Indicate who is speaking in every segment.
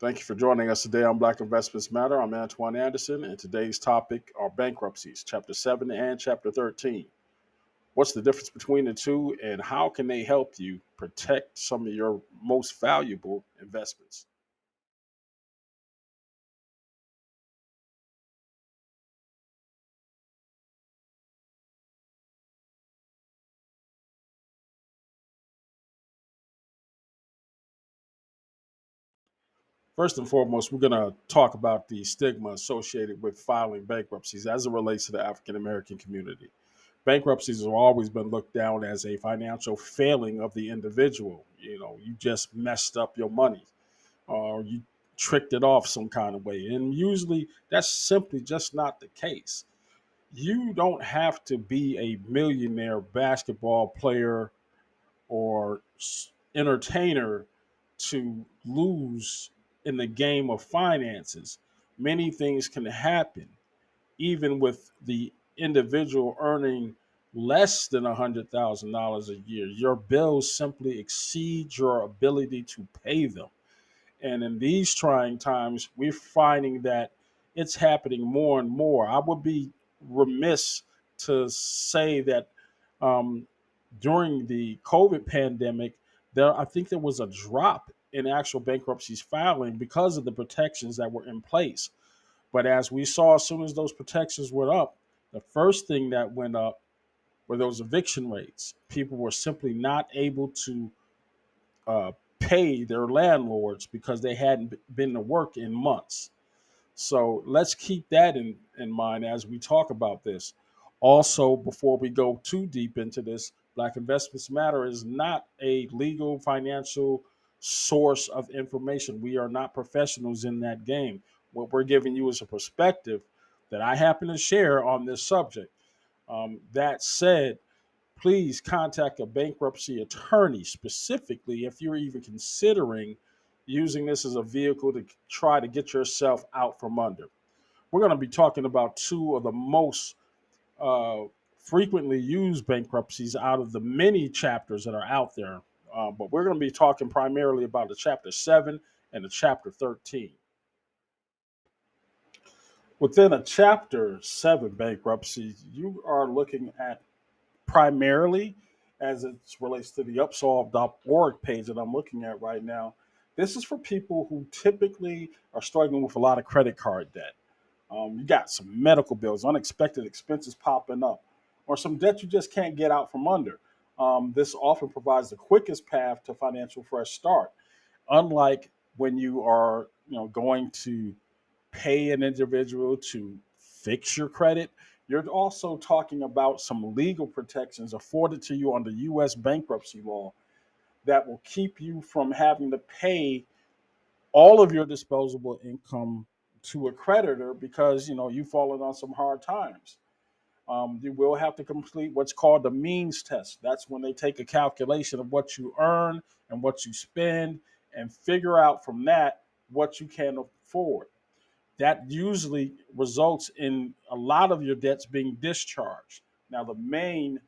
Speaker 1: Thank you for joining us today on Black Investments Matter. I'm Antoine Anderson, and today's topic are bankruptcies, Chapter 7 and Chapter 13. What's the difference between the two, and how can they help you protect some of your most valuable investments? First and foremost, we're going to talk about the stigma associated with filing bankruptcies as it relates to the African American community. Bankruptcies have always been looked down as a financial failing of the individual. You just messed up your money or you tricked it off some kind of way. And usually that's simply just not the case. You don't have to be a millionaire basketball player or entertainer to lose in the game of finances. Many things can happen, even with the individual earning less than $100,000 a year. Your bills simply exceed your ability to pay them. And in these trying times, we're finding that it's happening more and more. I would be remiss to say that um, during the COVID pandemic, I think there was a drop in actual bankruptcies filing because of the protections that were in place. But as we saw, as soon as those protections went up, the first thing that went up were those eviction rates. People were simply not able to pay their landlords because they hadn't been to work in months. So let's keep that in mind as we talk about this. Also, before we go too deep into this, Black Investments Matter is not a legal financial source of information. We are not professionals in that game. What we're giving you is a perspective that I happen to share on this subject. That said, please contact a bankruptcy attorney specifically if you're even considering using this as a vehicle to try to get yourself out from under. We're going to be talking about two of the most uh, frequently used bankruptcies out of the many chapters that are out there. But we're going to be talking primarily about the chapter 7 and the chapter 13. Within a chapter 7 bankruptcy, you are looking at primarily as it relates to the upsolve.org page that I'm looking at right now. This is for people who typically are struggling with a lot of credit card debt. You got some medical bills, unexpected expenses popping up, or some debt you just can't get out from under. This often provides the quickest path to financial fresh start. Unlike when you are, going to pay an individual to fix your credit, you're also talking about some legal protections afforded to you under U.S. bankruptcy law that will keep you from having to pay all of your disposable income to a creditor because you've fallen on some hard times. You will have to complete what's called the means test. That's when they take a calculation of what you earn and what you spend and figure out from that what you can afford. That usually results in a lot of your debts being discharged. Now, the main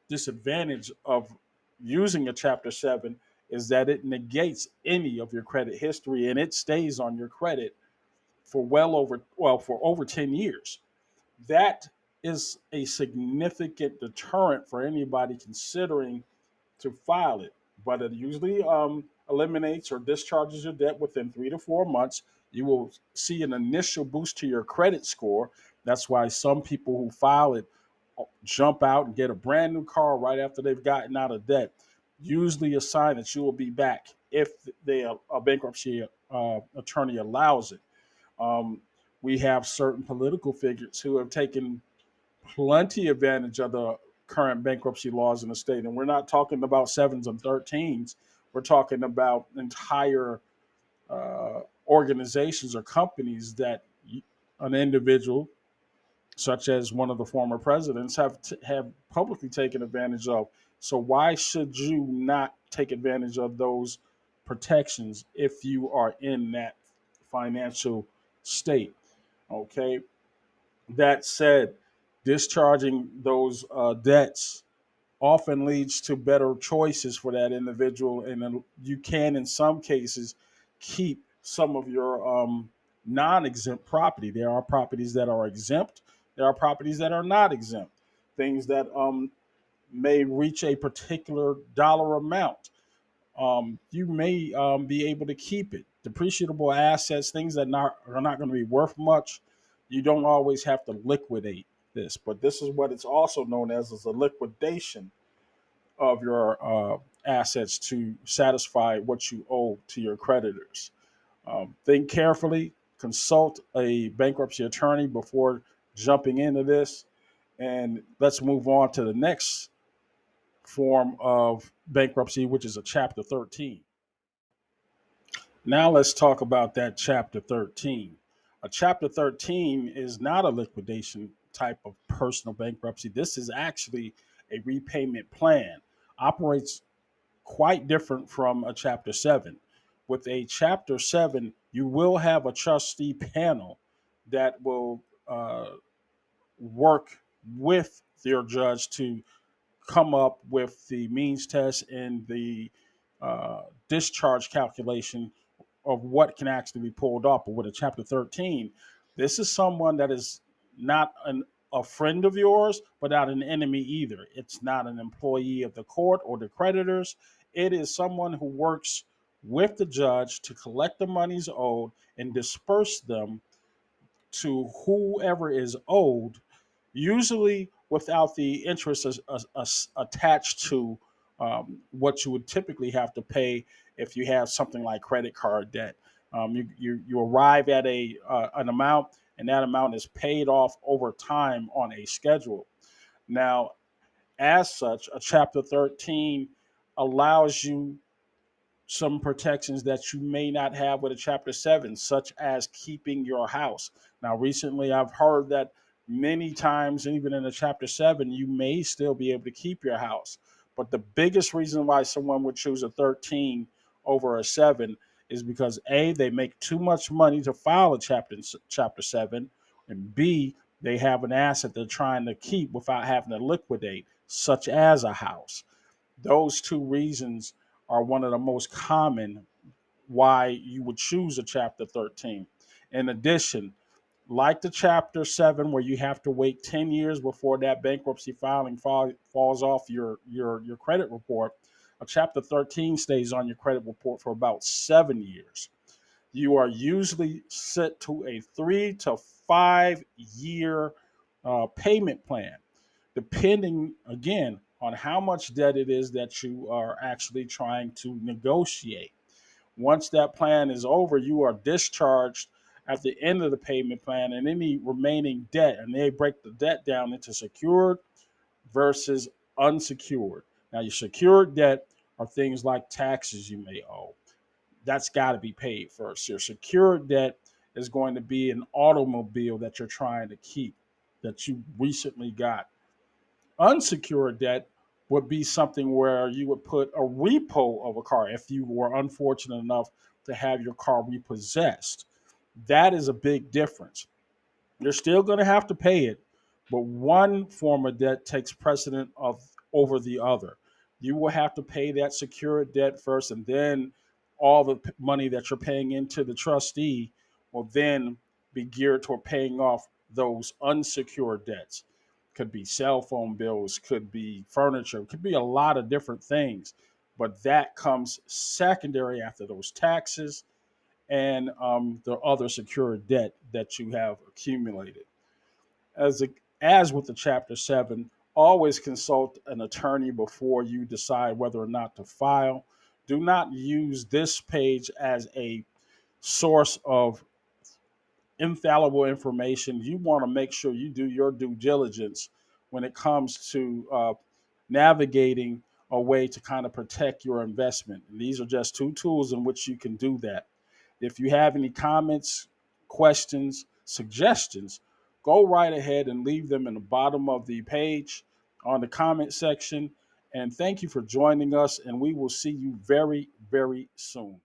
Speaker 1: disadvantage of using a Chapter 7 is that it negates any of your credit history and it stays on your credit for for over 10 years. That is a significant deterrent for anybody considering to file it, but it usually eliminates or discharges your debt within 3 to 4 months. You will see an initial boost to your credit score. That's why some people who file it jump out and get a brand new car right after they've gotten out of debt. Usually a sign that you will be back if a bankruptcy attorney allows it. Um, we have certain political figures who have taken plenty advantage of the current bankruptcy laws in the state. And we're not talking about sevens and 13s. We're talking about entire organizations or companies that an individual, such as one of the former presidents, have publicly taken advantage of. So why should you not take advantage of those protections if you are in that financial state? Okay. That said, discharging those debts often leads to better choices for that individual, and then you can, in some cases, keep some of your non-exempt property. There are properties that are exempt. There are properties that are not exempt. Things that may reach a particular dollar amount. You may be able to keep it. Depreciable assets, things that are not going to be worth much, you don't always have to liquidate this. But this is what it's also known as a liquidation of your assets to satisfy what you owe to your creditors. Think carefully, consult a bankruptcy attorney before jumping into this. And let's move on to the next form of bankruptcy, which is a Chapter 13. Now let's talk about that Chapter 13. A Chapter 13 is not a liquidation type of personal bankruptcy. This is actually a repayment plan. Operates quite different from a Chapter 7. With a Chapter 7, you will have a trustee panel that will work with your judge to come up with the means test and the discharge calculation of what can actually be pulled off. But with a Chapter 13, this is someone that is not a friend of yours, but not an enemy either. It's not an employee of the court or the creditors. It is someone who works with the judge to collect the monies owed and disperse them to whoever is owed, usually without the interest attached to what you would typically have to pay if you have something like credit card debt. You arrive at an amount, and that amount is paid off over time on a schedule. Now, as such, a Chapter 13 allows you some protections that you may not have with a Chapter 7, such as keeping your house. Now, recently I've heard that many times, even in a Chapter 7, you may still be able to keep your house. But the biggest reason why someone would choose a 13 over a 7 is because A, they make too much money to file a Chapter 7, and B, they have an asset they're trying to keep without having to liquidate, such as a house. Those two reasons are one of the most common why you would choose a Chapter 13. In addition, like the Chapter 7, where you have to wait 10 years before that bankruptcy filing falls off your credit report, a Chapter 13 stays on your credit report for about 7 years. You are usually set to a 3 to 5 year payment plan, depending again on how much debt it is that you are actually trying to negotiate. Once that plan is over, you are discharged at the end of the payment plan and any remaining debt, and they break the debt down into secured versus unsecured. Now, your secured debt are things like taxes you may owe. That's got to be paid first. Your secured debt is going to be an automobile that you're trying to keep that you recently got. Unsecured debt would be something where you would put a repo of a car if you were unfortunate enough to have your car repossessed. That is a big difference. You're still going to have to pay it, but one form of debt takes precedent of over the other. You will have to pay that secured debt first, and then all the money that you're paying into the trustee will then be geared toward paying off those unsecured debts. Could be cell phone bills, could be furniture, could be a lot of different things, but that comes secondary after those taxes and the other secured debt that you have accumulated. As, a, as with the Chapter 7, always consult an attorney before you decide whether or not to file. Do not use this page as a source of infallible information. You want to make sure you do your due diligence when it comes to navigating a way to kind of protect your investment. And these are just two tools in which you can do that. If you have any comments, questions, suggestions, go right ahead and leave them in the bottom of the page on the comment section. And thank you for joining us, and we will see you very, very soon.